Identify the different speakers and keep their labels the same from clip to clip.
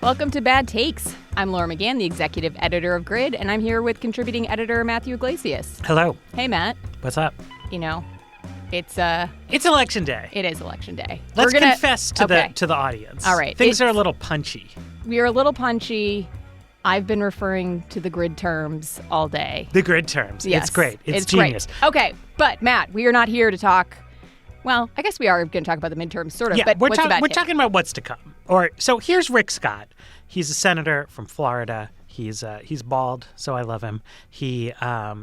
Speaker 1: Welcome to Bad Takes. I'm Laura McGann, the executive editor of Grid, and I'm here with contributing editor Matthew Yglesias.
Speaker 2: Hello.
Speaker 1: Hey, Matt.
Speaker 2: What's up?
Speaker 1: You know, it's
Speaker 2: election day.
Speaker 1: It is election day.
Speaker 2: Let's confess to the audience.
Speaker 1: All right.
Speaker 2: Things are a little punchy.
Speaker 1: We are a little punchy. I've been referring to the Grid terms all day.
Speaker 2: The Grid terms.
Speaker 1: Yes.
Speaker 2: It's great. It's
Speaker 1: Great.
Speaker 2: genius.
Speaker 1: Okay, but Matt, we are not here to talk. Well, I guess we are going to talk about the midterms, sort of.
Speaker 2: Yeah,
Speaker 1: but
Speaker 2: we're
Speaker 1: we're
Speaker 2: talking about what's to come. So here's Rick Scott. He's a senator from Florida. He's bald, so I love him. He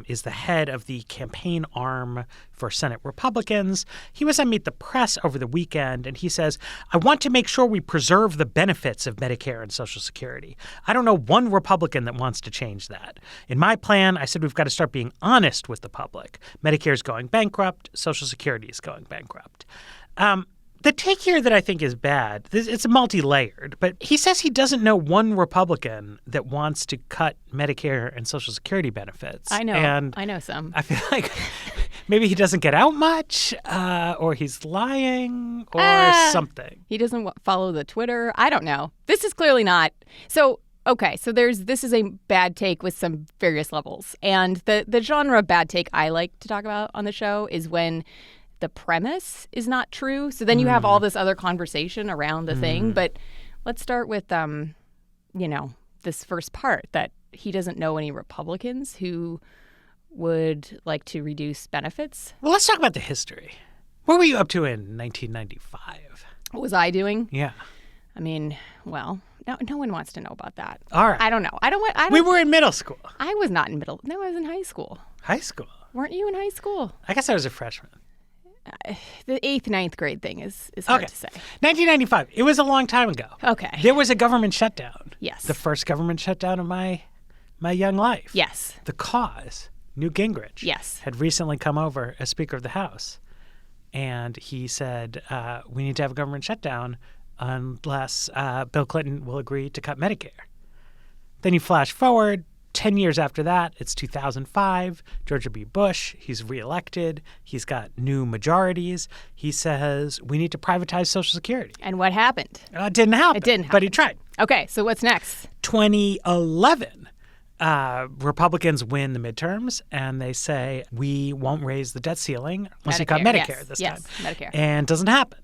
Speaker 2: is the head of the campaign arm for Senate Republicans. He was on Meet the Press over the weekend, and he says, I want to make sure we preserve the benefits of Medicare and Social Security. I don't know one Republican that wants to change that. In my plan, I said we've got to start being honest with the public. Medicare is going bankrupt. Social Security is going bankrupt. The take here that I think is bad, it's multi-layered, but he says he doesn't know one Republican that wants to cut Medicare and Social Security benefits.
Speaker 1: I know.
Speaker 2: And
Speaker 1: I know some.
Speaker 2: I feel like maybe he doesn't get out much, or he's lying, or something.
Speaker 1: He doesn't follow the Twitter. I don't know. This is clearly not. So, okay, so this is a bad take with some various levels. And the genre of bad take I like to talk about on the show is when the premise is not true. So then you have all this other conversation around the thing. But let's start with, this first part, that he doesn't know any Republicans who would like to reduce benefits.
Speaker 2: Well, let's talk about the history. What were you up to in 1995?
Speaker 1: What was I doing?
Speaker 2: Yeah.
Speaker 1: I mean, well, no one wants to know about that.
Speaker 2: All right.
Speaker 1: I don't know.
Speaker 2: We were in middle school.
Speaker 1: I was not in middle. No, I was in high school.
Speaker 2: High school?
Speaker 1: Weren't you in high school?
Speaker 2: I guess I was a freshman.
Speaker 1: The 8th, 9th grade thing is hard to say.
Speaker 2: 1995. It was a long time ago.
Speaker 1: Okay.
Speaker 2: There was a government shutdown.
Speaker 1: Yes.
Speaker 2: The first government shutdown of my young life.
Speaker 1: Yes.
Speaker 2: The cause, Newt Gingrich,
Speaker 1: yes,
Speaker 2: had recently come over as Speaker of the House. And he said, we need to have a government shutdown unless Bill Clinton will agree to cut Medicare. Then you flash forward 10 years after that, it's 2005, George W. Bush, he's reelected, he's got new majorities. He says, we need to privatize Social Security.
Speaker 1: And what happened?
Speaker 2: It didn't happen.
Speaker 1: It didn't happen.
Speaker 2: But he tried.
Speaker 1: Okay, so what's next?
Speaker 2: 2011, Republicans win the midterms, and they say, we won't raise the debt ceiling unless you cut Medicare this time.
Speaker 1: Yes, Medicare.
Speaker 2: And it doesn't happen.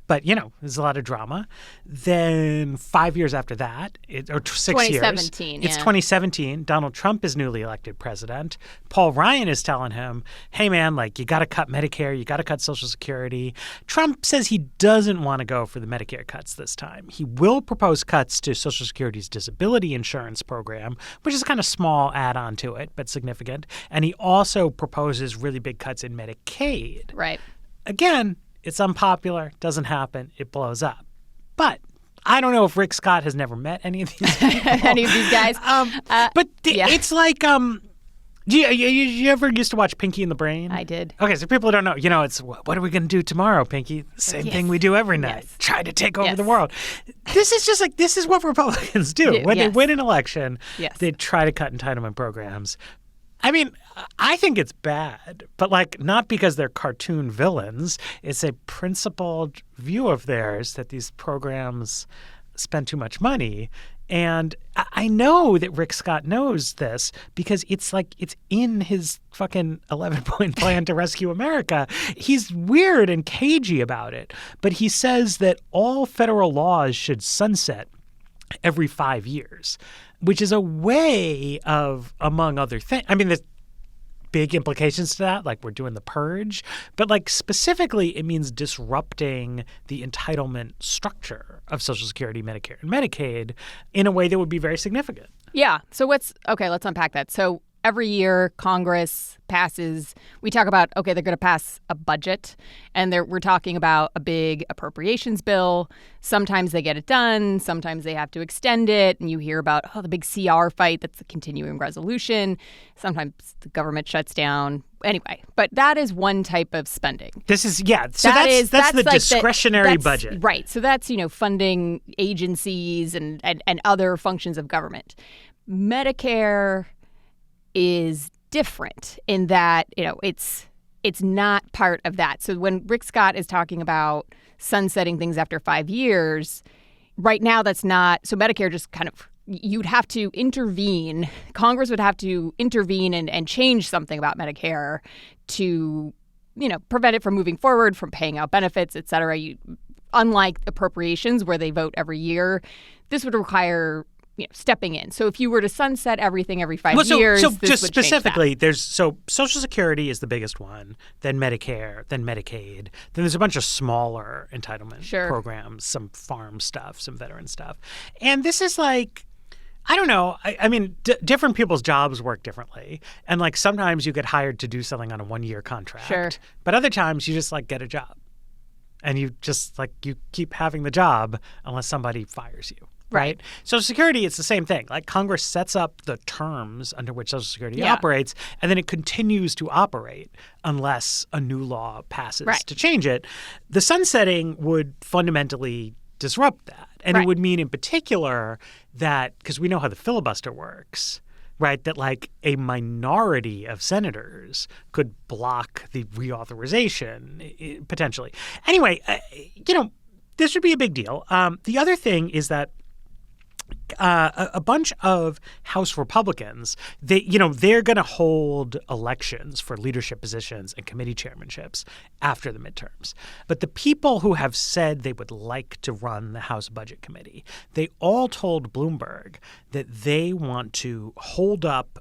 Speaker 2: But, there's a lot of drama. Then 5 years after that, or 6 years.
Speaker 1: 2017,
Speaker 2: It's 2017. Donald Trump is newly elected president. Paul Ryan is telling him, hey, man, you got to cut Medicare. You got to cut Social Security. Trump says he doesn't want to go for the Medicare cuts this time. He will propose cuts to Social Security's disability insurance program, which is a kind of small add-on to it, but significant. And he also proposes really big cuts in Medicaid.
Speaker 1: Right.
Speaker 2: Again, it's unpopular, doesn't happen, it blows up. But I don't know if Rick Scott has never met any of these people.
Speaker 1: Any of these guys.
Speaker 2: It's like, do you ever used to watch Pinky and the Brain?
Speaker 1: I did.
Speaker 2: Okay, so people don't know. It's what are we going to do tomorrow, Pinky? Same thing we do every night.
Speaker 1: Yes.
Speaker 2: Try to take over the world. This is just this is what Republicans do. When they win an election, they try to cut entitlement programs. I mean, I think it's bad, but not because they're cartoon villains. It's a principled view of theirs that these programs spend too much money. And I know that Rick Scott knows this because it's in his fucking 11-point plan to rescue America. He's weird and cagey about it, but he says that all federal laws should sunset every 5 years, which is a way of, among other things, I mean, there's big implications to that, we're doing the purge, but specifically it means disrupting the entitlement structure of Social Security, Medicare, and Medicaid in a way that would be very significant.
Speaker 1: Yeah. So let's unpack that. So every year Congress passes, we talk about, they're going to pass a budget, and we're talking about a big appropriations bill. Sometimes they get it done. Sometimes they have to extend it. And you hear about, the big CR fight, that's a continuing resolution. Sometimes the government shuts down. Anyway, but that is one type of spending.
Speaker 2: This is, So that's the discretionary budget.
Speaker 1: Right. So that's, funding agencies and other functions of government. Medicare is different in that, it's not part of that. So when Rick Scott is talking about sunsetting things after 5 years, right now that's not. So Medicare just kind of, you'd have to intervene. Congress would have to intervene and change something about Medicare to, prevent it from moving forward, from paying out benefits, et cetera. Unlike appropriations where they vote every year, this would require stepping in. So if you were to sunset everything every 5 years,
Speaker 2: so
Speaker 1: this
Speaker 2: just
Speaker 1: would
Speaker 2: specifically, there's Social Security is the biggest one, then Medicare, then Medicaid, then there's a bunch of smaller entitlement programs, some farm stuff, some veteran stuff, and this is like, I don't know. I mean, different people's jobs work differently, and like sometimes you get hired to do something on a 1-year contract, but other times you just like get a job, and you just like you keep having the job unless somebody fires you. Right. Social Security, it's the same thing. Like Congress sets up the terms under which Social Security operates, and then it continues to operate unless a new law passes to change it. The sunsetting would fundamentally disrupt that. And it would mean in particular that, because we know how the filibuster works, right, that like a minority of senators could block the reauthorization potentially. Anyway, this would be a big deal. The other thing is that a bunch of House Republicans, they're going to hold elections for leadership positions and committee chairmanships after the midterms. But the people who have said they would like to run the House Budget Committee, they all told Bloomberg that they want to hold up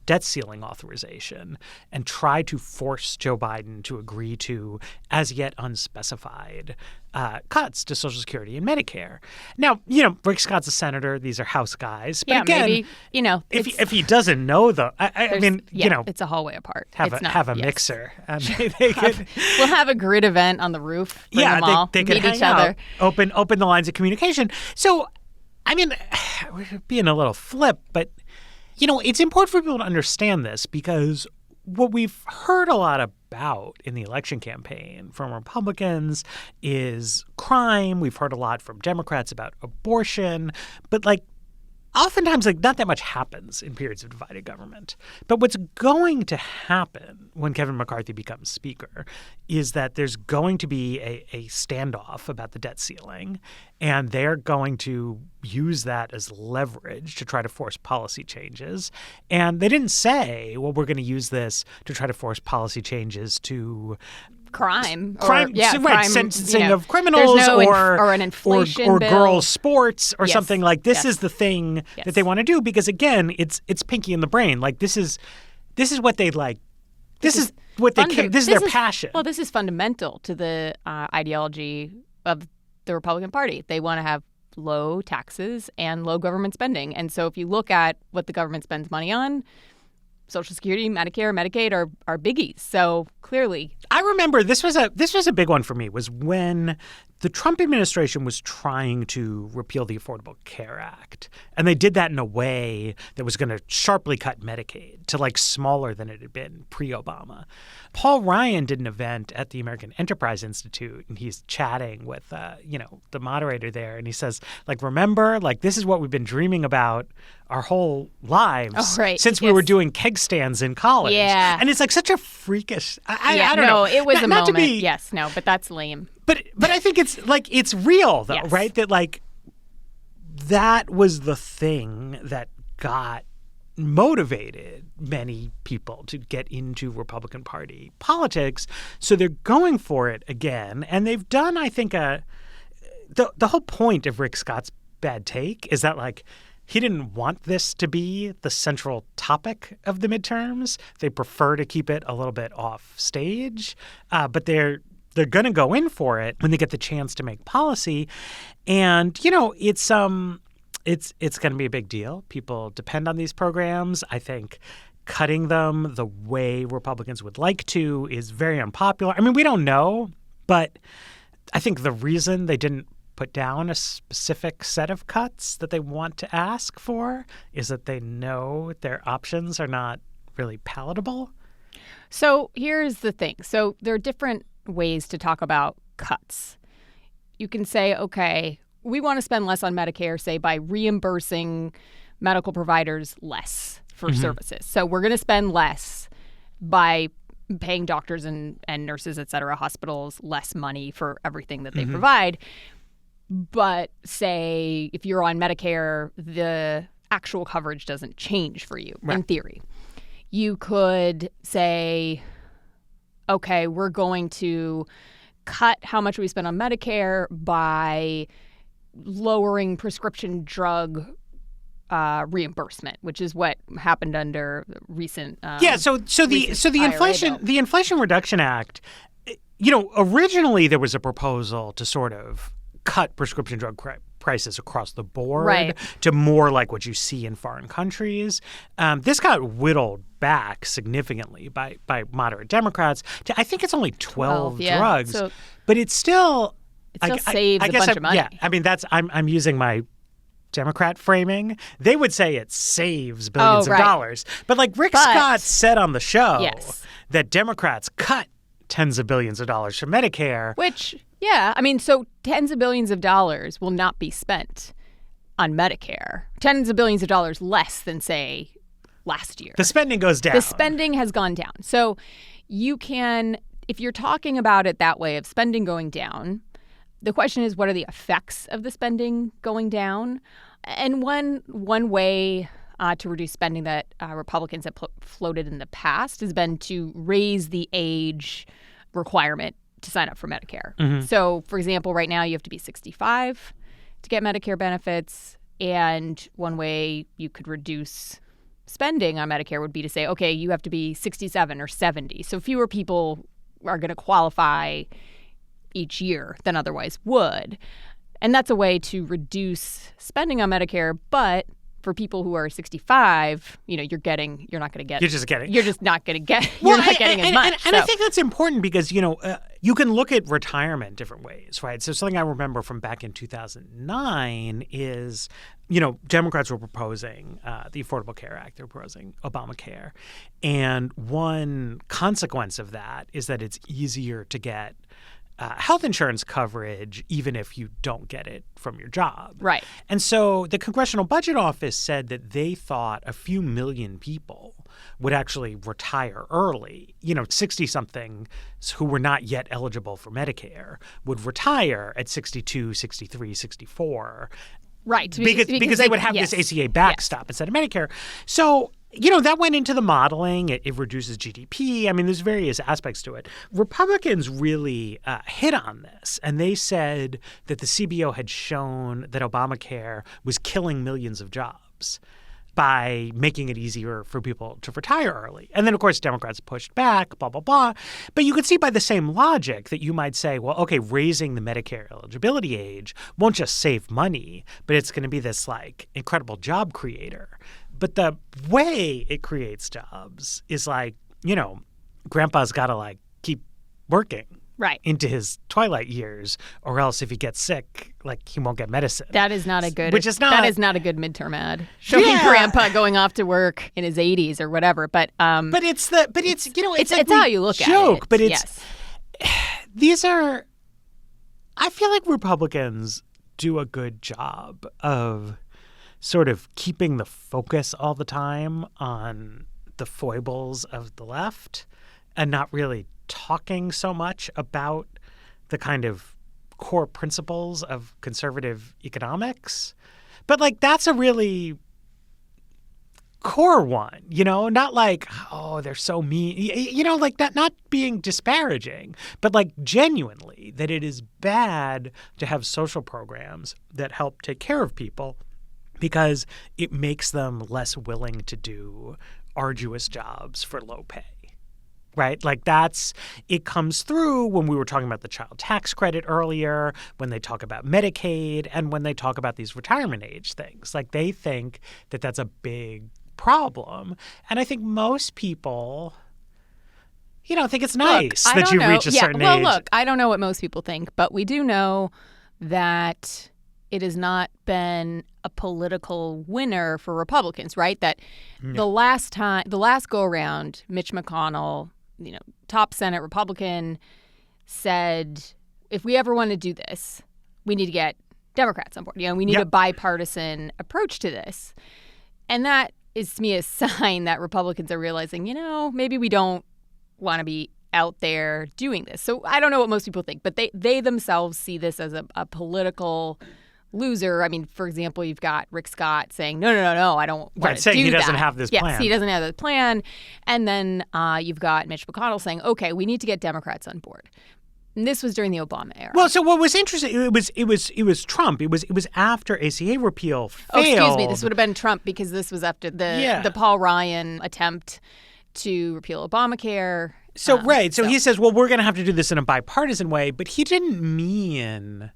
Speaker 2: debt ceiling authorization and try to force Joe Biden to agree to as yet unspecified cuts to Social Security and Medicare. Now, Rick Scott's a senator. These are House guys. But again,
Speaker 1: maybe,
Speaker 2: if he doesn't know, though, I mean,
Speaker 1: it's a hallway apart.
Speaker 2: Have a mixer. They could,
Speaker 1: we'll have a grid event on the roof. Bring them all,
Speaker 2: they could
Speaker 1: meet
Speaker 2: hang
Speaker 1: each other.
Speaker 2: Open the lines of communication. So, I mean, we're being a little flip, but it's important for people to understand this because what we've heard a lot about in the election campaign from Republicans is crime. We've heard a lot from Democrats about abortion. But oftentimes, not that much happens in periods of divided government. But what's going to happen when Kevin McCarthy becomes Speaker is that there's going to be a standoff about the debt ceiling, and they're going to use that as leverage to try to force policy changes. And they didn't say, well, we're going to use this to try to force policy changes to
Speaker 1: crime,
Speaker 2: sentencing of criminals
Speaker 1: or an inflation
Speaker 2: or
Speaker 1: bill.
Speaker 2: Girls' sports or something like this. Is the thing that they want to do because again, it's pinky in the brain. Like this is what they like. This is their passion.
Speaker 1: Well, this is fundamental to the ideology of the Republican Party. They want to have low taxes and low government spending. And so if you look at what the government spends money on, Social Security, Medicare, Medicaid are biggies. So clearly,
Speaker 2: I remember this was a big one for me was when the Trump administration was trying to repeal the Affordable Care Act. And they did that in a way that was going to sharply cut Medicaid to smaller than it had been pre-Obama. Paul Ryan did an event at the American Enterprise Institute, and he's chatting with, the moderator there. And he says, remember, this is what we've been dreaming about our whole lives since we were doing keg stands in college.
Speaker 1: Yeah.
Speaker 2: And it's such a freakish, I don't know.
Speaker 1: It was
Speaker 2: not
Speaker 1: moment. Yes, no, but that's lame.
Speaker 2: But I think it's real though, right? That that was the thing that got motivated many people to get into Republican Party politics. So they're going for it again, and they've done, I think, the whole point of Rick Scott's bad take is that he didn't want this to be the central topic of the midterms. They prefer to keep it a little bit off stage, but they're going to go in for it when they get the chance to make policy. And, it's going to be a big deal. People depend on these programs. I think cutting them the way Republicans would like to is very unpopular. I mean, we don't know, but I think the reason they didn't put down a specific set of cuts that they want to ask for is that they know their options are not really palatable.
Speaker 1: So here's the thing. So there are different ways to talk about cuts. You can say, okay, we want to spend less on Medicare, say by reimbursing medical providers less for services. So we're going to spend less by paying doctors and nurses, et cetera, hospitals less money for everything that they provide. But say if you're on Medicare, the actual coverage doesn't change for you, in theory. You could say, okay, we're going to cut how much we spend on Medicare by lowering prescription drug reimbursement, which is what happened under recent
Speaker 2: So the Inflation Reduction Act, originally there was a proposal to sort of cut prescription drug prices across the board to more like what you see in foreign countries. This got whittled back significantly by moderate Democrats to, I think it's only 12 drugs, but it still
Speaker 1: saves a bunch of money.
Speaker 2: Yeah, I mean I'm using my Democrat framing. They would say it saves billions of dollars, but like Rick Scott said on the show that Democrats cut tens of billions of dollars from Medicare,
Speaker 1: which. Yeah, I mean, so tens of billions of dollars will not be spent on Medicare. Tens of billions of dollars less than, say, last year.
Speaker 2: The spending goes down.
Speaker 1: The spending has gone down. So you can, if you're talking about it that way of spending going down, the question is, what are the effects of the spending going down? And one way to reduce spending that Republicans have floated in the past has been to raise the age requirement to sign up for Medicare. Mm-hmm. So, for example, right now you have to be 65 to get Medicare benefits. And one way you could reduce spending on Medicare would be to say, okay, you have to be 67 or 70. So fewer people are going to qualify each year than otherwise would. And that's a way to reduce spending on Medicare. But for people who are 65, you're not going to get.
Speaker 2: You're just getting.
Speaker 1: You're just not going to get. You're not getting as much.
Speaker 2: And I think that's important because you can look at retirement different ways, right? So something I remember from back in 2009 is, Democrats were proposing the Affordable Care Act. They were proposing Obamacare, and one consequence of that is that it's easier to get health insurance coverage even if you don't get it from your job.
Speaker 1: Right.
Speaker 2: And so the Congressional Budget Office said that they thought a few million people would actually retire early. 60-somethings who were not yet eligible for Medicare would retire at 62, 63, 64.
Speaker 1: Right.
Speaker 2: Because they would have this ACA backstop instead of Medicare. So that went into the modeling. It reduces GDP. I mean, there's various aspects to it. Republicans really hit on this, and they said that the CBO had shown that Obamacare was killing millions of jobs by making it easier for people to retire early. And then, of course, Democrats pushed back, blah, blah, blah. But you could see by the same logic that you might say, well, okay, raising the Medicare eligibility age won't just save money, but it's going to be this, incredible job creator. But the way it creates jobs is Grandpa's got to keep working into his twilight years, or else if he gets sick, he won't get medicine.
Speaker 1: That is not a good.
Speaker 2: That
Speaker 1: is not a good midterm ad. Showing Grandpa going off to work in his 80s or whatever. But
Speaker 2: it's
Speaker 1: how you look at it.
Speaker 2: But these are. I feel like Republicans do a good job of sort of keeping the focus all the time on the foibles of the left and not really talking so much about the kind of core principles of conservative economics. But that's a really core one, not they're so mean, that, not being disparaging, but genuinely that it is bad to have social programs that help take care of people because it makes them less willing to do arduous jobs for low pay, right? It comes through when we were talking about the child tax credit earlier, when they talk about Medicaid, and when they talk about these retirement age things. They think that that's a big problem. And I think most people, think it's nice that you reach a certain age.
Speaker 1: Well, look, I don't know what most people think, but we do know that it has not been a political winner for Republicans, right? That the last go around, Mitch McConnell, top Senate Republican, said, if we ever want to do this, we need to get Democrats on board. We need a bipartisan approach to this. And that is, to me, a sign that Republicans are realizing, maybe we don't want to be out there doing this. So I don't know what most people think, but they themselves see this as a political loser. I mean, for example, you've got Rick Scott saying, no, I don't want to do that.
Speaker 2: Saying he doesn't have this plan.
Speaker 1: Yes, he doesn't have the plan. And then you've got Mitch McConnell saying, okay, we need to get Democrats on board. And this was during the Obama era.
Speaker 2: Well, so what was interesting, it was Trump. It was after ACA repeal failed.
Speaker 1: Oh, excuse me. This would have been Trump because this was after the Paul Ryan attempt to repeal Obamacare.
Speaker 2: So he says, well, we're going to have to do this in a bipartisan way, but he didn't mean,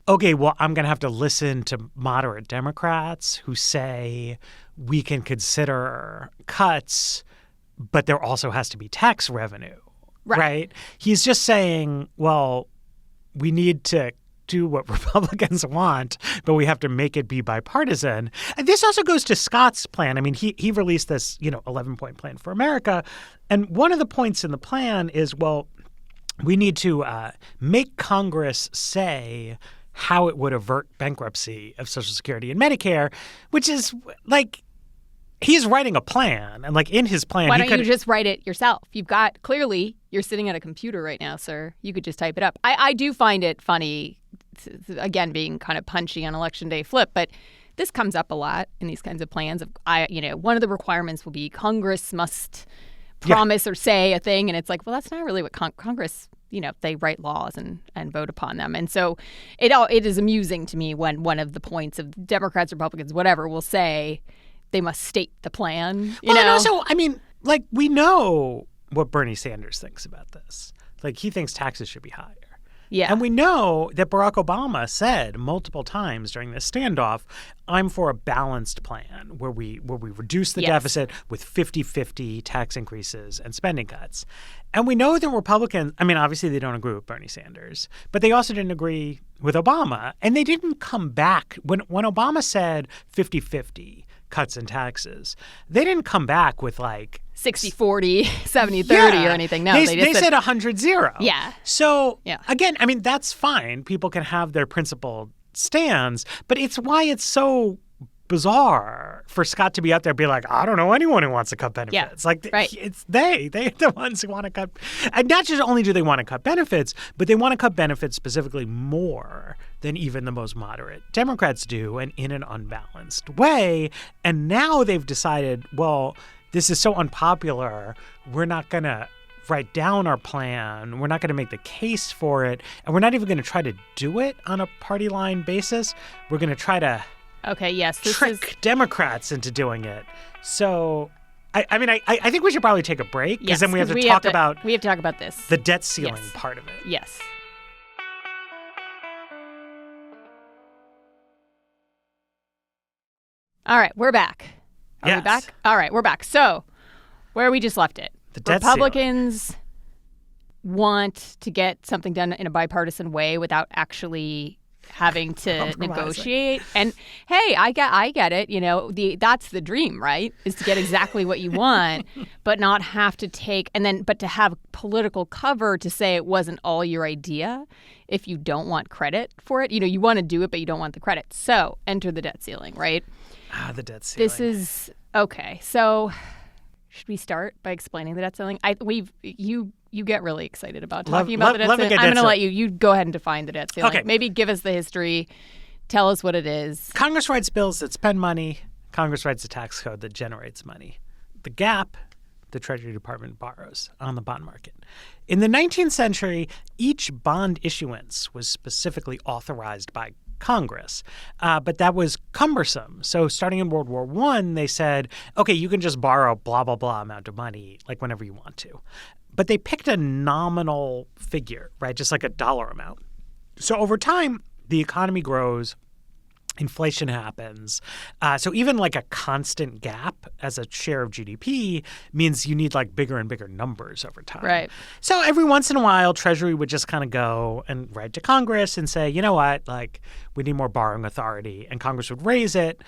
Speaker 2: okay, well, I'm going to have to listen to moderate Democrats who say we can consider cuts, but there also has to be tax revenue, right? He's just saying, well, we need to do what Republicans want, but we have to make it be bipartisan. And this also goes to Scott's plan. I mean, he released this, 11-point plan for America. And one of the points in the plan is, well, we need to make Congress say how it would avert bankruptcy of Social Security and Medicare, which is like he's writing a plan. And like in his plan,
Speaker 1: why don't you just write it yourself? Clearly, you're sitting at a computer right now, sir. You could just type it up. I do find it funny, again, being kind of punchy on Election Day flip, but this comes up a lot in these kinds of plans. One of the requirements will be Congress must promise or say a thing, and it's like, well, that's not really what Congress, they write laws and vote upon them. And so it is amusing to me when one of the points of Democrats, Republicans, whatever, will say they must state the plan.
Speaker 2: And also, I mean, like, we know what Bernie Sanders thinks about this. Like, he thinks taxes should be higher.
Speaker 1: Yeah.
Speaker 2: And we know that Barack Obama said multiple times during this standoff, I'm for a balanced plan where we reduce the deficit with 50-50 tax increases and spending cuts. And we know that Republicans, I mean, obviously they don't agree with Bernie Sanders, but they also didn't agree with Obama. And they didn't come back. When Obama said 50-50 cuts in taxes, they didn't come back with like
Speaker 1: 60-40, 70-30 or anything. No,
Speaker 2: they said 100-0.
Speaker 1: Yeah.
Speaker 2: So, again, I mean, that's fine. People can have their principled stands, but it's why it's so bizarre for Scott to be out there and be like, I don't know anyone who wants to cut benefits. It's they're the ones who want to cut. And not just only do they want to cut benefits, but they want to cut benefits specifically more than even the most moderate Democrats do, and in an unbalanced way. And now they've decided, well, this is so unpopular, we're not going to write down our plan. We're not going to make the case for it. And we're not even going to try to do it on a party line basis. We're going to try to trick Democrats into doing it. So, I mean, I think we should probably take a break because then we have to talk about
Speaker 1: this.
Speaker 2: The debt ceiling part of it.
Speaker 1: Yes. All right, we're back. Are we back? All right, we're back. So, where we just left it.
Speaker 2: The debt
Speaker 1: Republicans want to get something done in a bipartisan way without actually having to negotiate. And hey, I get it. That's the dream, right? Is to get exactly what you want, but not have to but to have political cover to say it wasn't all your idea if you don't want credit for it. You want to do it, but you don't want the credit. So enter the debt ceiling, right?
Speaker 2: The debt ceiling.
Speaker 1: This is okay. So should we start by explaining the debt ceiling? You get really excited about talking about the debt ceiling. I'm going to let you go ahead and define the debt ceiling.
Speaker 2: Okay.
Speaker 1: Maybe give us the history. Tell us what it is.
Speaker 2: Congress writes bills that spend money. Congress writes a tax code that generates money. The gap, the Treasury Department borrows on the bond market. In the 19th century, each bond issuance was specifically authorized by Congress, but that was cumbersome. So starting in World War I, they said, okay, you can just borrow blah, blah, blah amount of money, like whenever you want to. But they picked a nominal figure, right? Just like a dollar amount. So over time, the economy grows, inflation happens. So even like a constant gap as a share of GDP means you need like bigger and bigger numbers over time.
Speaker 1: Right.
Speaker 2: So every once in a while, Treasury would just kind of go and write to Congress and say, you know what, like we need more borrowing authority. And Congress would raise it.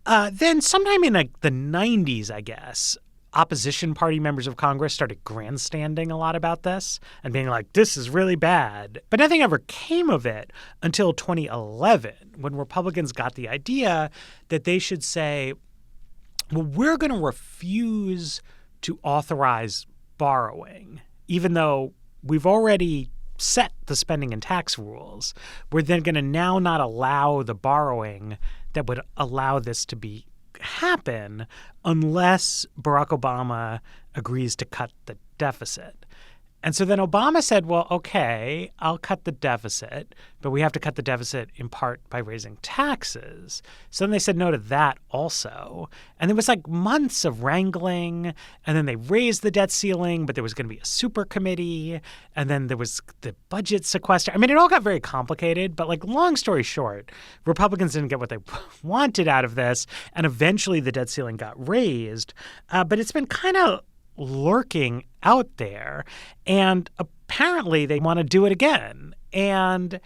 Speaker 2: Then sometime in like the 90s, I guess, opposition party members of Congress started grandstanding a lot about this and being like, this is really bad. But nothing ever came of it until 2011, when Republicans got the idea that they should say, well, we're going to refuse to authorize borrowing even though we've already set the spending and tax rules, we're then going to now not allow the borrowing that would allow this to happen unless Barack Obama agrees to cut the deficit. And so then Obama said, well, okay, I'll cut the deficit, but we have to cut the deficit in part by raising taxes. So then they said no to that also. And there was like months of wrangling, and then they raised the debt ceiling, but there was going to be a super committee, and then there was the budget sequester. I mean, it all got very complicated, but like long story short, Republicans didn't get what they wanted out of this, and eventually the debt ceiling got raised. But it's been kind of lurking out there, and apparently they want to do it again. And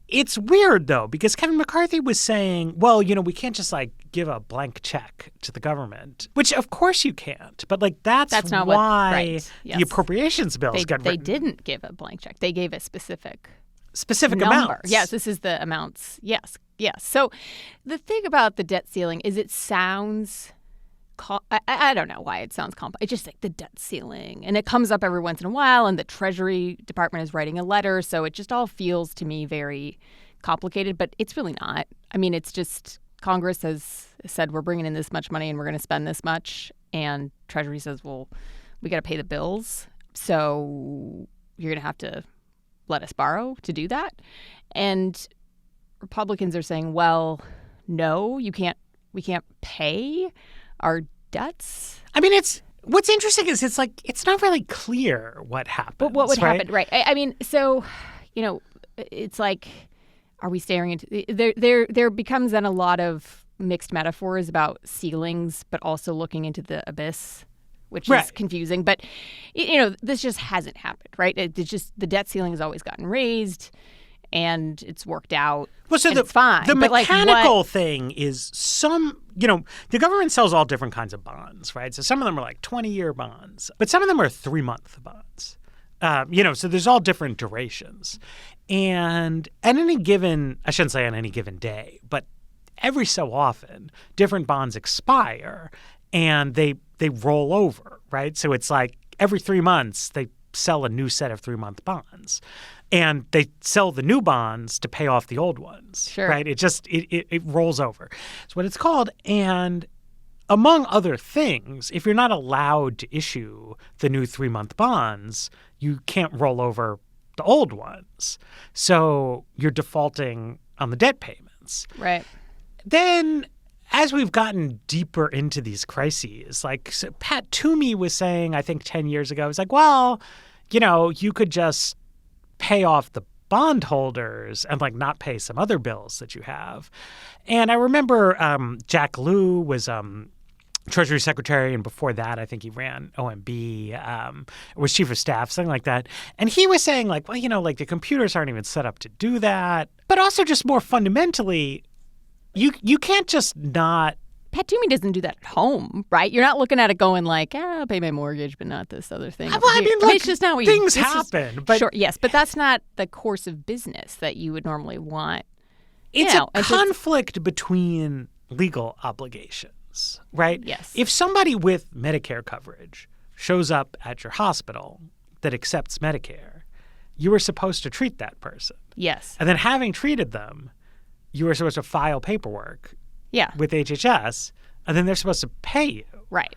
Speaker 2: it's weird, though, because Kevin McCarthy was saying, well, we can't just like give a blank check to the government, which of course you can't. But like that's not why
Speaker 1: right. Yes.
Speaker 2: The appropriations bills got written.
Speaker 1: They didn't give a blank check. They gave a specific
Speaker 2: number. Amounts.
Speaker 1: Yes, this is the amounts. Yes. So the thing about the debt ceiling is it sounds I don't know why it sounds complex. It's just like the debt ceiling. And it comes up every once in a while, and the Treasury Department is writing a letter. So it just all feels to me very complicated, but it's really not. I mean, it's just Congress has said we're bringing in this much money and we're going to spend this much. And Treasury says, well, we got to pay the bills. So you're going to have to let us borrow to do that. And Republicans are saying, well, no, we can't pay our debts.
Speaker 2: I mean, what's interesting is it's not really clear what happened.
Speaker 1: But what would happen, right? I mean, so, it's like, are we staring into there becomes then a lot of mixed metaphors about ceilings, but also looking into the abyss, which is confusing. But this just hasn't happened, right? It's just the debt ceiling has always gotten raised, and it's worked out.
Speaker 2: Well, so
Speaker 1: it's fine.
Speaker 2: The mechanical thing is the government sells all different kinds of bonds, right? So some of them are like 20-year bonds, but some of them are 3-month bonds. So there's all different durations. And at any given, I shouldn't say on any given day, but every so often, different bonds expire and they roll over, right? So it's like every 3 months, they sell a new set of 3-month bonds. And they sell the new bonds to pay off the old ones,
Speaker 1: sure.
Speaker 2: Right? It just it rolls over. That's what it's called. And among other things, if you're not allowed to issue the new 3-month bonds, you can't roll over the old ones. So you're defaulting on the debt payments.
Speaker 1: Right.
Speaker 2: Then as we've gotten deeper into these crises, so Pat Toomey was saying, I think 10 years ago, was like, well, you could just pay off the bondholders and not pay some other bills that you have. And I remember Jack Lew was Treasury Secretary, and before that, I think he ran OMB, was Chief of Staff, something like that. And he was saying the computers aren't even set up to do that. But also just more fundamentally, you can't just not.
Speaker 1: Pat Toomey doesn't do that at home, right? You're not looking at it going I'll pay my mortgage, but not this other thing.
Speaker 2: Well, I mean,
Speaker 1: it's just not what
Speaker 2: things happen. But
Speaker 1: sure, yes, but that's not the course of business that you would normally want.
Speaker 2: It's a conflict between legal obligations, right?
Speaker 1: Yes.
Speaker 2: If somebody with Medicare coverage shows up at your hospital that accepts Medicare, you were supposed to treat that person.
Speaker 1: Yes.
Speaker 2: And then having treated them, you were supposed to file paperwork with HHS, and then they're supposed to pay you.
Speaker 1: Right.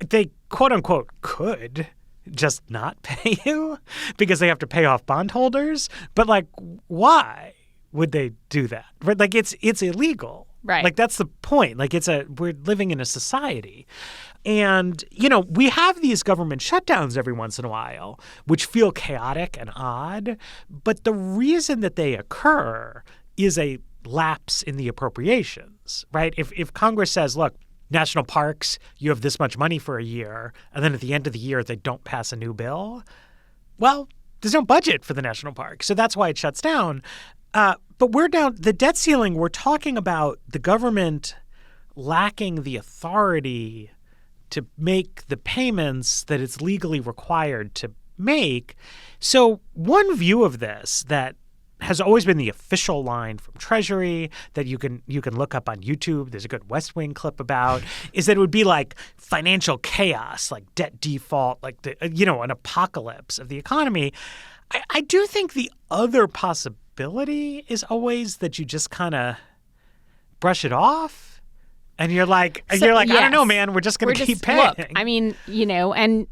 Speaker 2: They, quote unquote, could just not pay you because they have to pay off bondholders. But why would they do that? Right? It's illegal.
Speaker 1: Right.
Speaker 2: That's the point. We're living in a society. And, we have these government shutdowns every once in a while, which feel chaotic and odd. But the reason that they occur is a lapse in the appropriations, right? If Congress says, look, national parks, you have this much money for a year, and then at the end of the year they don't pass a new bill, well, there's no budget for the national park. So that's why it shuts down. But we're down the debt ceiling. We're talking about the government lacking the authority to make the payments that it's legally required to make. So one view of this that has always been the official line from Treasury that you can look up on YouTube. There's a good West Wing clip about, is that it would be like financial chaos, like debt default, like an apocalypse of the economy. I do think the other possibility is always that you just kind of brush it off, and you're like, yes. I don't know, man, we're just going to keep paying.
Speaker 1: Look, I mean, and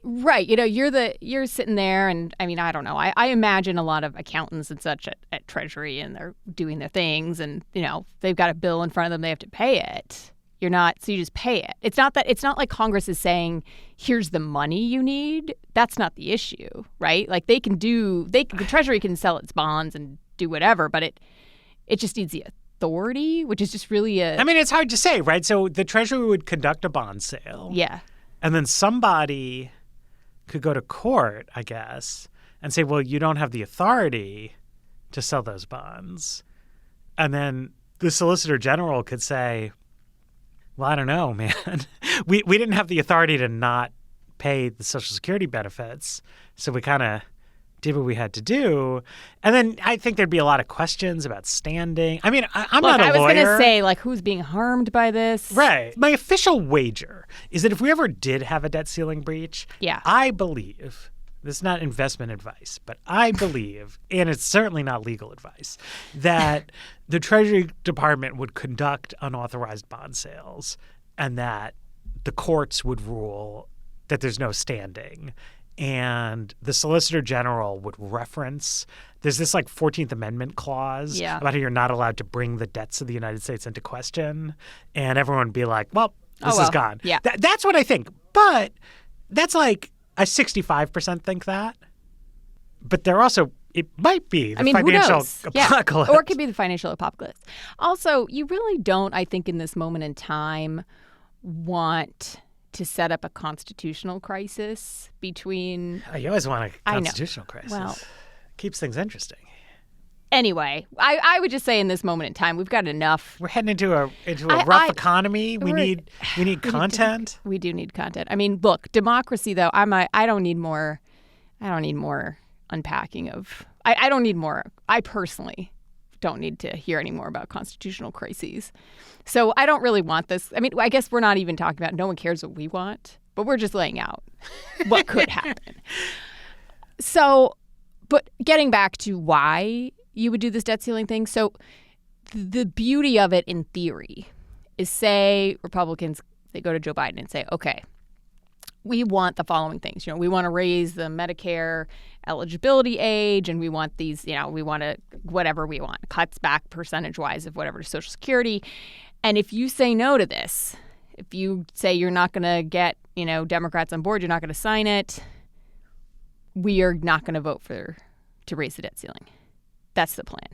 Speaker 1: right, you're sitting there, and I mean, I don't know. I imagine a lot of accountants and such at Treasury, and they're doing their things, and they've got a bill in front of them, they have to pay it. So you just pay it. It's not like Congress is saying, here's the money you need. That's not the issue, right? Like the Treasury can sell its bonds and do whatever, but it just needs the authority, which is just really
Speaker 2: I mean, it's hard to say, right? So the Treasury would conduct a bond sale.
Speaker 1: Yeah.
Speaker 2: And then somebody could go to court, I guess, and say, well, you don't have the authority to sell those bonds. And then the Solicitor General could say, well, I don't know, man. We didn't have the authority to not pay the Social Security benefits, so we kind of did what we had to do. And then I think there'd be a lot of questions about standing. I mean, I'm not a lawyer.
Speaker 1: I was going to say, like, who's being harmed by this?
Speaker 2: Right. My official wager is that if we ever did have a debt ceiling breach, I believe, this is not investment advice, but I believe, and it's certainly not legal advice, that the Treasury Department would conduct unauthorized bond sales and that the courts would rule that there's no standing. And the Solicitor General would reference, there's this like 14th Amendment clause about how you're not allowed to bring the debts of the United States into question. And everyone would be like, well, this is gone.
Speaker 1: Yeah.
Speaker 2: That's what I think. But that's like a 65% think that. But they're also, it might be the financial apocalypse.
Speaker 1: Or it could be the financial apocalypse. Also, you really don't, I think, in this moment in time, want to set up a constitutional crisis between...
Speaker 2: Oh, you always want a constitutional crisis. Well, keeps things interesting.
Speaker 1: Anyway, I would just say in this moment in time, we've got enough.
Speaker 2: We're heading into a rough economy. We need content.
Speaker 1: We do need content. I mean, look, democracy though. I don't need more unpacking of. I don't need more. I personally don't need to hear any more about constitutional crises. So I don't really want this. I mean, I guess we're not even talking about. No one cares what we want, but we're just laying out what could happen. So, but getting back to why you would do this debt ceiling thing. So the beauty of it in theory is, say Republicans, they go to Joe Biden and say, okay, we want the following things. We want to raise the Medicare eligibility age, and we want these, we want to, whatever we want, cuts back percentage-wise of whatever to Social Security. And if you say no to this, if you say you're not going to get, Democrats on board, you're not going to sign it, we are not going to vote to raise the debt ceiling. That's the plan.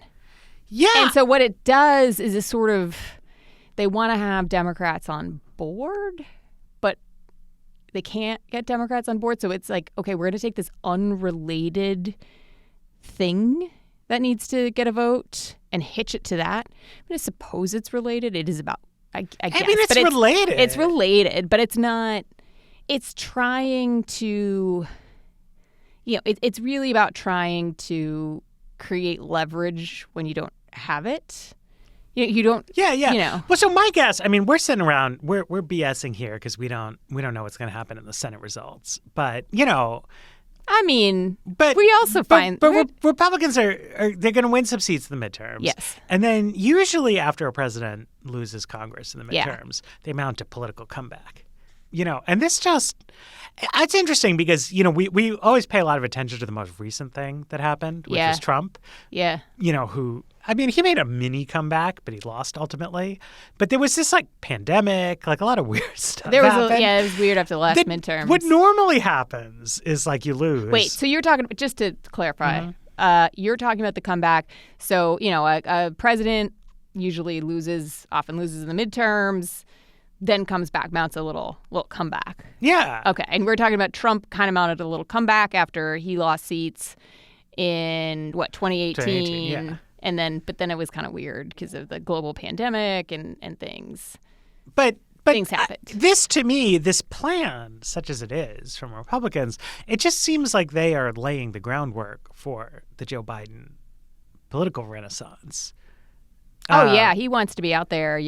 Speaker 2: Yeah.
Speaker 1: And so what it does is they want to have Democrats on board, but they can't get Democrats on board. So it's like, okay, we're going to take this unrelated thing that needs to get a vote and hitch it to that. I'm going to suppose it's related. It is about, I guess.
Speaker 2: I mean, it's related.
Speaker 1: It's related, but it's not. It's trying to, it's really about trying to create leverage when you don't have it. You don't.
Speaker 2: Yeah. Well, so my guess, I mean, we're sitting around, we're BSing here because we don't know what's going to happen in the Senate results. But
Speaker 1: I mean, we also find,
Speaker 2: but Republicans they're going to win some seats in the midterms.
Speaker 1: Yes.
Speaker 2: And then usually after a president loses Congress in the midterms, they mount a political comeback. And this it's interesting because, we always pay a lot of attention to the most recent thing that happened, which was Trump.
Speaker 1: Yeah.
Speaker 2: Who, I mean, he made a mini comeback, but he lost ultimately. But there was this pandemic, a lot of weird stuff happened.
Speaker 1: It was weird after the last midterms.
Speaker 2: What normally happens is you lose.
Speaker 1: Wait, so you're talking, just to clarify, you're talking about the comeback. So, a president usually often loses in the midterms, then comes back, mounts a little comeback.
Speaker 2: Yeah.
Speaker 1: Okay. And we're talking about Trump kind of mounted a little comeback after he lost seats in 2018.
Speaker 2: 2018, yeah.
Speaker 1: But then it was kind of weird because of the global pandemic and things.
Speaker 2: But
Speaker 1: things happened.
Speaker 2: This, to me, this plan, such as it is from Republicans, it just seems like they are laying the groundwork for the Joe Biden political renaissance.
Speaker 1: Oh, yeah. He wants to be out there,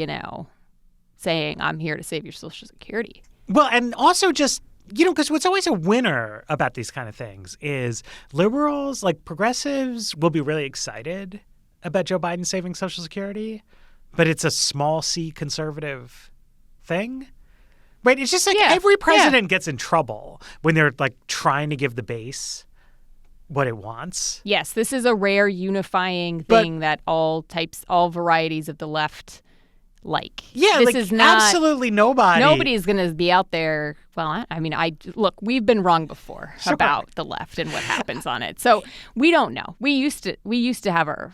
Speaker 1: saying, I'm here to save your Social Security.
Speaker 2: Well, and also just, because what's always a winner about these kind of things is liberals, like progressives, will be really excited about Joe Biden saving Social Security, but it's a small c conservative thing. Right? It's just like every president gets in trouble when they're like trying to give the base what it wants.
Speaker 1: Yes, this is a rare unifying thing that all varieties of the left like.
Speaker 2: Yeah,
Speaker 1: this
Speaker 2: like
Speaker 1: is not,
Speaker 2: absolutely nobody.
Speaker 1: Nobody's going to be out there. Well, look, we've been wrong before about the left and what happens on it. So we don't know. We used to have our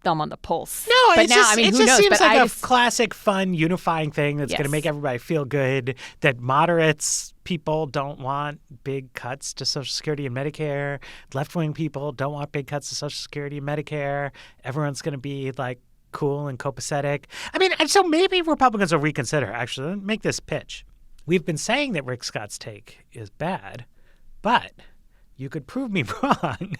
Speaker 1: thumb on the pulse.
Speaker 2: No,
Speaker 1: but
Speaker 2: it
Speaker 1: now,
Speaker 2: just,
Speaker 1: who
Speaker 2: it just
Speaker 1: knows?
Speaker 2: seems
Speaker 1: but
Speaker 2: like a classic, fun, unifying thing that's going to make everybody feel good, that moderates people don't want big cuts to Social Security and Medicare. Left-wing people don't want big cuts to Social Security and Medicare. Everyone's going to be like cool and copacetic. And so maybe Republicans will reconsider. Actually, let me make this pitch. We've been saying that Rick Scott's take is bad, but you could prove me wrong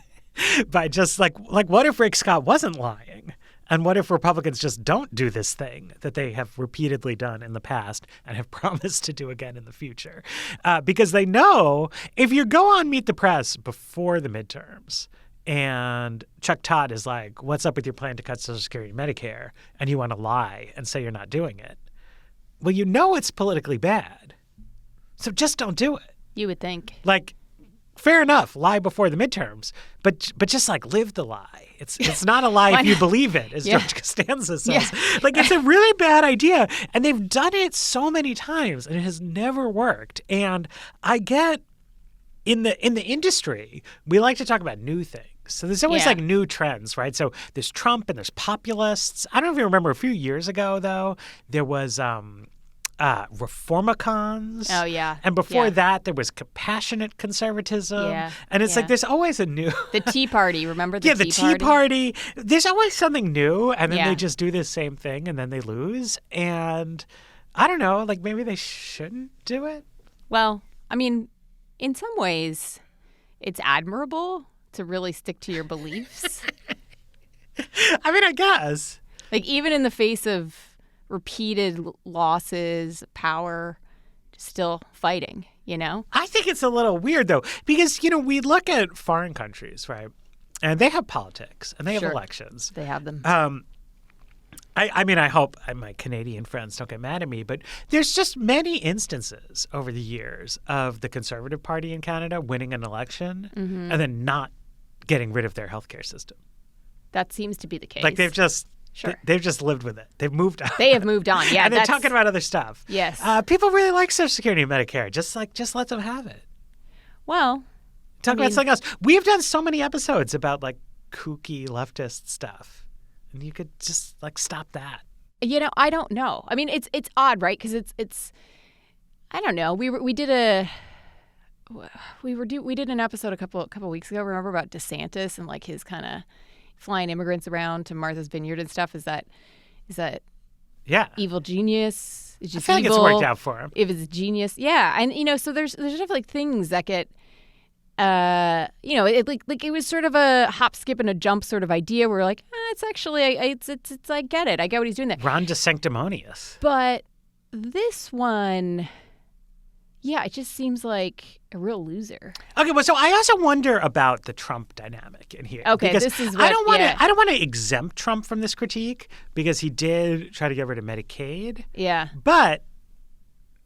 Speaker 2: by just like what if Rick Scott wasn't lying? And what if Republicans just don't do this thing that they have repeatedly done in the past and have promised to do again in the future? Because they know if you go on Meet the Press before the midterms and Chuck Todd is like, what's up with your plan to cut Social Security and Medicare? And you want to lie and say you're not doing it. Well, it's politically bad. So just don't do it.
Speaker 1: You would think.
Speaker 2: Like, fair enough, lie before the midterms, but just like live the lie. It's not a lie if you believe it, as George Costanza says. Yeah. Like, it's a really bad idea, and they've done it so many times, and it has never worked. And I get in the industry, we like to talk about new things. So there's always like new trends, right? So there's Trump and there's populists. I don't know if you remember a few years ago, though, there was reformicons.
Speaker 1: Oh, yeah.
Speaker 2: And before that, there was compassionate conservatism. Yeah. And it's like there's always a new...
Speaker 1: The Tea Party. Remember the Tea Party?
Speaker 2: Yeah, the Tea Party. There's always something new, and then they just do the same thing, and then they lose. And I don't know, like maybe they shouldn't do it?
Speaker 1: Well, in some ways, it's admirable to really stick to your beliefs.
Speaker 2: I guess.
Speaker 1: Like, even in the face of repeated losses, power, still fighting,
Speaker 2: I think it's a little weird, though, because, we look at foreign countries, right? And they have politics and they have elections.
Speaker 1: They have them.
Speaker 2: I hope my Canadian friends don't get mad at me, but there's just many instances over the years of the Conservative Party in Canada winning an election and then not getting rid of their healthcare system.
Speaker 1: That seems to be the case.
Speaker 2: Like they've just lived with it. They've moved on.
Speaker 1: They have moved on. Yeah,
Speaker 2: and they're talking about other stuff.
Speaker 1: Yes.
Speaker 2: People really like Social Security and Medicare. Just let them have it.
Speaker 1: Well,
Speaker 2: talk about something else. We've done so many episodes about like kooky leftist stuff, and you could just like stop that.
Speaker 1: I don't know. It's odd, right? Because it's I don't know. We did an episode a couple weeks ago. Remember about DeSantis and like his kind of flying immigrants around to Martha's Vineyard and stuff? Is that evil genius? It's just
Speaker 2: I feel like it's worked out for him.
Speaker 1: If it's genius, yeah. And so there's just like things that get it was sort of a hop, skip, and a jump sort of idea where like it's actually it's I get it. I get what he's doing there.
Speaker 2: Ron DeSanctimonious.
Speaker 1: But this one, it just seems like a real loser.
Speaker 2: Okay, well, so I also wonder about the Trump dynamic in here.
Speaker 1: Okay,
Speaker 2: because
Speaker 1: this is what,
Speaker 2: I don't want to exempt Trump from this critique because he did try to get rid of Medicaid.
Speaker 1: Yeah.
Speaker 2: But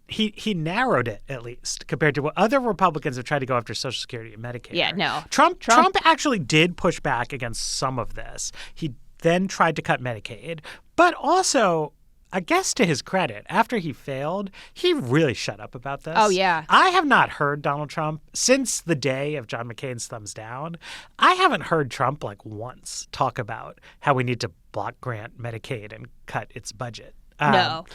Speaker 2: he narrowed it, at least, compared to what other Republicans have tried to go after Social Security and Medicare.
Speaker 1: Yeah, no.
Speaker 2: Trump actually did push back against some of this. He then tried to cut Medicaid, but also, I guess to his credit, after he failed, he really shut up about this.
Speaker 1: Oh, yeah.
Speaker 2: I have not heard Donald Trump since the day of John McCain's thumbs down. I haven't heard Trump like once talk about how we need to block grant Medicaid and cut its budget.
Speaker 1: No.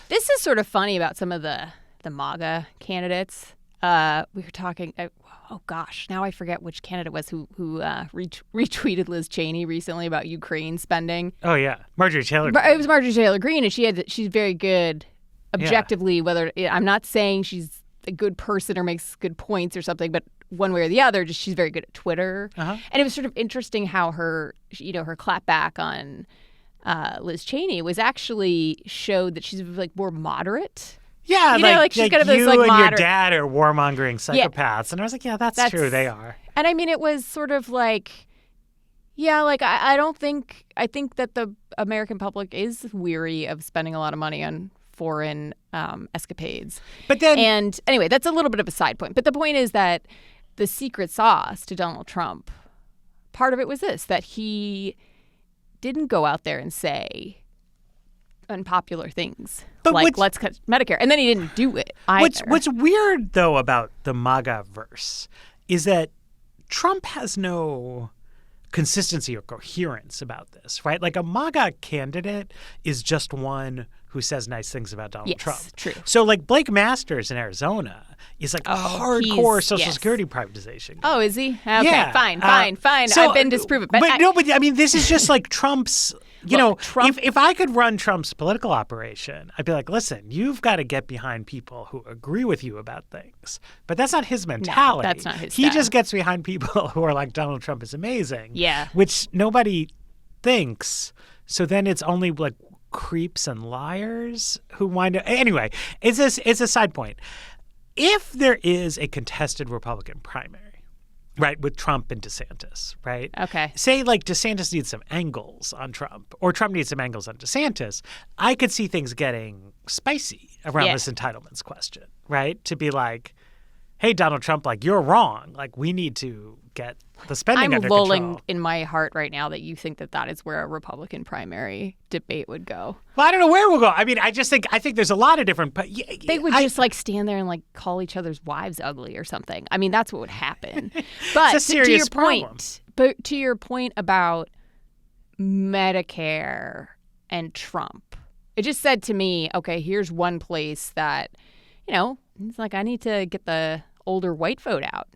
Speaker 1: This is sort of funny about some of the MAGA candidates. We were talking, oh gosh, now I forget which candidate was who retweeted Liz Cheney recently about Ukraine spending.
Speaker 2: Oh, yeah. Marjorie Taylor Greene.
Speaker 1: It was Marjorie Taylor Greene, and she's very good objectively, whether I'm not saying she's a good person or makes good points or something, but one way or the other. Just she's very good at Twitter. And it was sort of interesting how her clapback on Liz Cheney was actually showed that she's like more moderate.
Speaker 2: Yeah,
Speaker 1: she's kind of
Speaker 2: you
Speaker 1: this like
Speaker 2: and
Speaker 1: moderate.
Speaker 2: Your dad are warmongering psychopaths, and I was like, yeah, that's true, they are.
Speaker 1: And I mean, it was sort of like, yeah, like I think that the American public is weary of spending a lot of money on foreign escapades.
Speaker 2: But then,
Speaker 1: and anyway, that's a little bit of a side point. But the point is that the secret sauce to Donald Trump, part of it was this, that he didn't go out there and say unpopular things let's cut Medicare, and then he didn't do it either.
Speaker 2: What's weird though about the MAGA verse is that Trump has no consistency or coherence about this, right? Like a MAGA candidate is just one who says nice things about Donald Trump.
Speaker 1: True.
Speaker 2: So like Blake Masters in Arizona is like hardcore Social Security privatization.
Speaker 1: Oh, is he? Okay,
Speaker 2: yeah.
Speaker 1: Fine. So, I've been disproven. But
Speaker 2: I mean, this is just like Trump's.
Speaker 1: Trump,
Speaker 2: if I could run Trump's political operation, I'd be like, listen, you've got to get behind people who agree with you about things. But that's not his mentality.
Speaker 1: No, that's not his
Speaker 2: He
Speaker 1: style.
Speaker 2: just gets behind people who are like, Donald Trump is amazing.
Speaker 1: Yeah.
Speaker 2: Which nobody thinks. So then it's only like creeps and liars who wind up. Anyway, it's a side point. If there is a contested Republican primary, right, with Trump and DeSantis, right?
Speaker 1: Okay.
Speaker 2: Say like DeSantis needs some angles on Trump or Trump needs some angles on DeSantis. I could see things getting spicy around this entitlements question, right? To be like, hey, Donald Trump, like you're wrong. Like we need to get the spending under control.
Speaker 1: I'm lulling in my heart right now that you think that is where a Republican primary debate would go.
Speaker 2: Well, I don't know where we'll go. I mean, I think there's a lot of different. But
Speaker 1: they would just like stand there and like call each other's wives ugly or something. I mean, that's what would happen. But
Speaker 2: it's a serious problem.
Speaker 1: But to your point about Medicare and Trump, it just said to me, okay, here's one place that, it's like I need to get the older white vote out.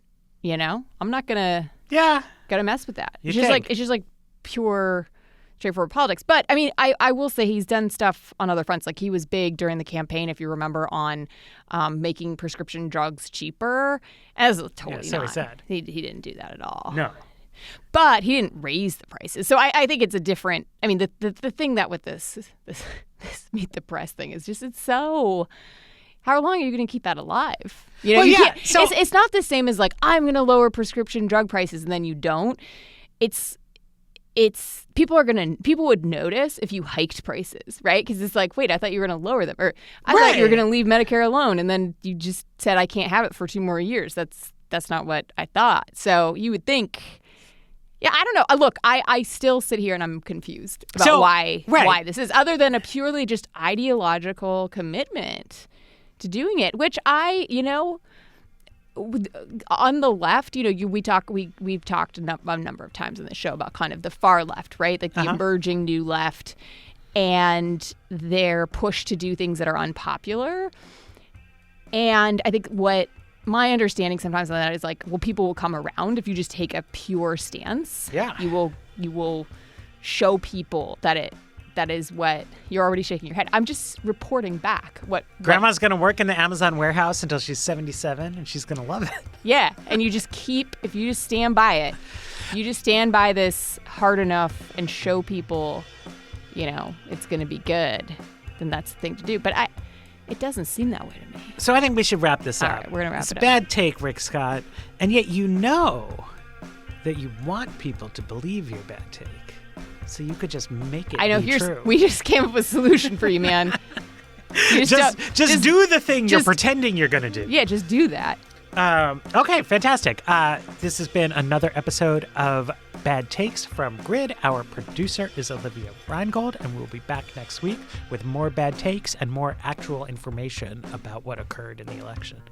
Speaker 1: I'm not gonna mess with that. It's just like pure straightforward politics. But I mean, I will say he's done stuff on other fronts. Like he was big during the campaign, if you remember, on making prescription drugs cheaper. As totally
Speaker 2: so
Speaker 1: not.
Speaker 2: He said
Speaker 1: he didn't do that at all.
Speaker 2: No.
Speaker 1: But he didn't raise the prices. So I think it's a different. I mean, the thing that with this Meet the Press thing is just it's so. How long are you going to keep that alive? It's not the same as like I'm going to lower prescription drug prices and then you don't. It's people would notice if you hiked prices, right? Because it's like, wait, I thought you were going to lower them, or I thought you were going to leave Medicare alone, and then you just said I can't have it for 2 more years. That's not what I thought. So you would think. Yeah, I don't know. Look, I still sit here and I'm confused about why this is, other than a purely just ideological commitment to doing it, which on the left, we've talked a number of times in the show about kind of the far left, right? Like the emerging new left and their push to do things that are unpopular. And I think what my understanding sometimes of that is like, well, people will come around if you just take a pure stance.
Speaker 2: Yeah.
Speaker 1: You will show people that is what you're already shaking your head. I'm just reporting back what
Speaker 2: Grandma's going to work in the Amazon warehouse until she's 77 and she's going to love it.
Speaker 1: Yeah. And if you just stand by it, you just stand by this hard enough and show people, it's going to be good, then that's the thing to do. But it doesn't seem that way to me.
Speaker 2: So I think we should wrap this up.
Speaker 1: All right, we're going to wrap it up.
Speaker 2: It's a bad take, Rick Scott. And yet that you want people to believe your bad take. So you could just make it true.
Speaker 1: We just came up with a solution for you, man.
Speaker 2: Just do the thing you're pretending you're going to do.
Speaker 1: Yeah, just do that.
Speaker 2: Okay, fantastic. This has been another episode of Bad Takes from Grid. Our producer is Olivia Reingold, and we'll be back next week with more bad takes and more actual information about what occurred in the election.